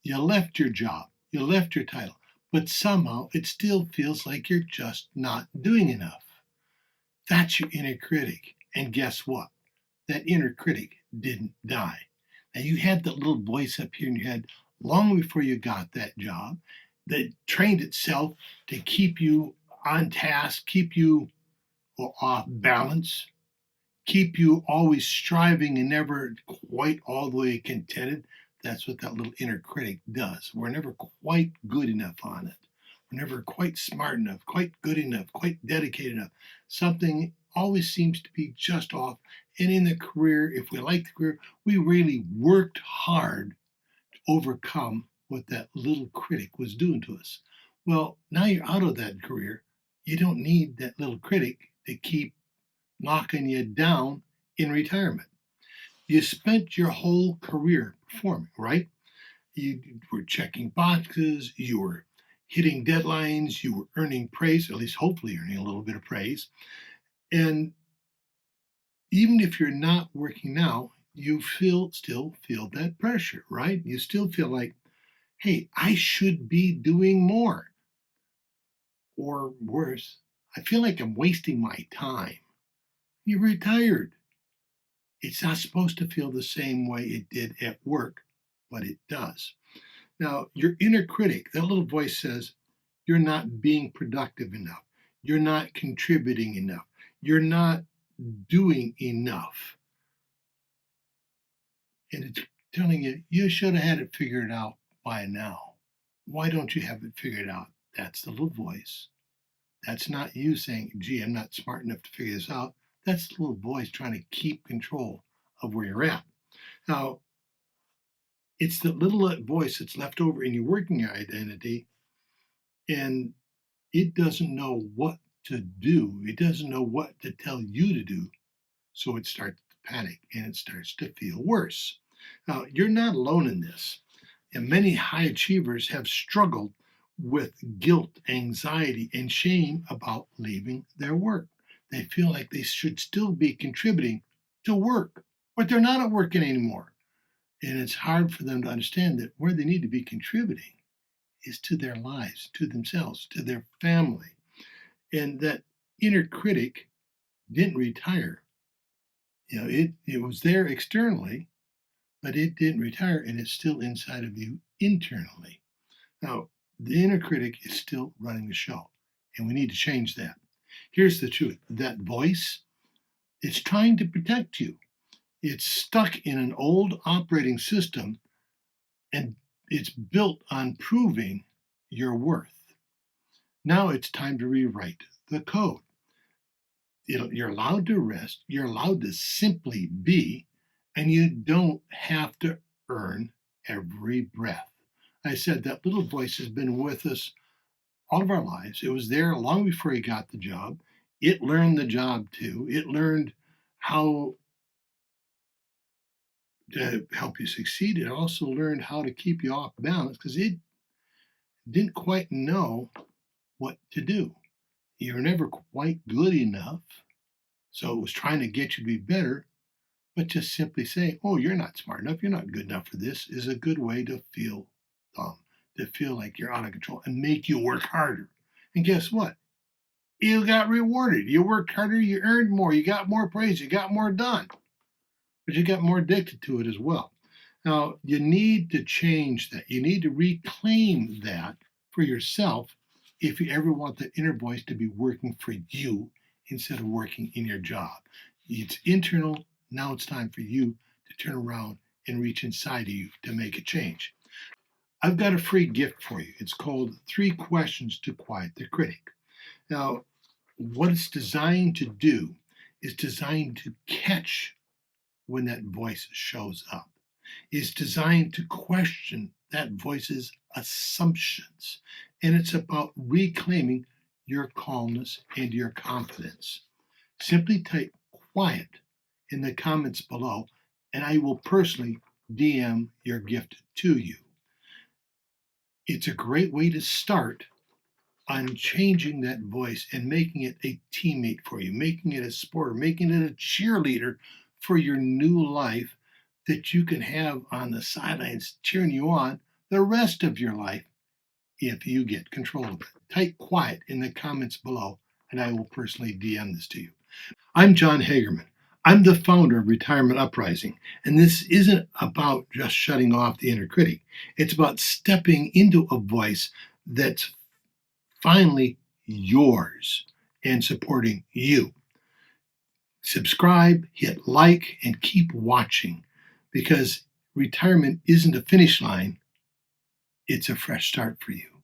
You left your job, you left your title, but somehow it still feels like you're just not doing enough. That's your inner critic. And guess what? That inner critic didn't die. Now, you had that little voice up here in your head long before you got that job that trained itself to keep you on task, keep you off balance, keep you always striving and never quite all the way contented. That's what that little inner critic does. We're never quite good enough on it. We're never quite smart enough, quite good enough, quite dedicated enough. Something always seems to be just off. And in the career, if we like the career, we really worked hard to overcome what that little critic was doing to us. Well, now you're out of that career. You don't need that little critic to keep knocking you down in retirement. You spent your whole career performing, right? You were checking boxes, you were hitting deadlines, you were earning praise, at least hopefully earning a little bit of praise. And even if you're not working now, you still feel that pressure, right? You still feel like, hey, I should be doing more. Or worse, I feel like I'm wasting my time. You're retired. It's not supposed to feel the same way it did at work, but it does. Now, your inner critic, that little voice says, you're not being productive enough. You're not contributing enough. You're not doing enough. And it's telling you, you should have had it figured out by now. Why don't you have it figured out? That's the little voice. That's not you saying, gee, I'm not smart enough to figure this out. That's the little voice trying to keep control of where you're at. Now, it's the little voice that's left over in your working identity, and it doesn't know what to do. It doesn't know what to tell you to do. So it starts to panic and it starts to feel worse. Now, you're not alone in this. And many high achievers have struggled with guilt, anxiety, and shame about leaving their work. They feel like they should still be contributing to work, but they're not at work anymore. And it's hard for them to understand that where they need to be contributing is to their lives, to themselves, to their family. And that inner critic didn't retire. It was there externally, but it didn't retire and it's still inside of you internally. Now, the inner critic is still running the show, and we need to change that. Here's the truth that voice, it's trying to protect you. It's stuck in an old operating system and it's built on proving your worth. Now it's time to rewrite the code. You're allowed to rest, you're allowed to simply be, and you don't have to earn every breath. I said that little voice has been with us all of our lives. It was there long before he got the job. It learned the job too. It learned how to help you succeed. It also learned how to keep you off balance because it didn't quite know what to do. You were never quite good enough. So it was trying to get you to be better, but just simply saying, oh, you're not smart enough, you're not good enough for this, is a good way to feel dumb, to feel like you're out of control and make you work harder. And guess what? You got rewarded. You worked harder, you earned more, you got more praise, you got more done, but you got more addicted to it as well. Now, you need to change that. You need to reclaim that for yourself if you ever want the inner voice to be working for you instead of working in your job. It's internal. Now it's time for you to turn around and reach inside of you to make a change. I've got a free gift for you. It's called 3 Questions to Quiet the Critic. Now, what it's designed to do is designed to catch when that voice shows up. It's designed to question that voice's assumptions. And it's about reclaiming your calmness and your confidence. Simply type quiet in the comments below, and I will personally DM your gift to you. It's a great way to start on changing that voice and making it a teammate for you, making it a supporter, making it a cheerleader for your new life that you can have on the sidelines cheering you on, the rest of your life if you get control of it. Type quiet in the comments below, and I will personally DM this to you. I'm John Hagerman. I'm the founder of Retirement Uprising, and this isn't about just shutting off the inner critic. It's about stepping into a voice that's finally yours and supporting you. Subscribe, hit like, and keep watching, because retirement isn't a finish line, it's a fresh start for you.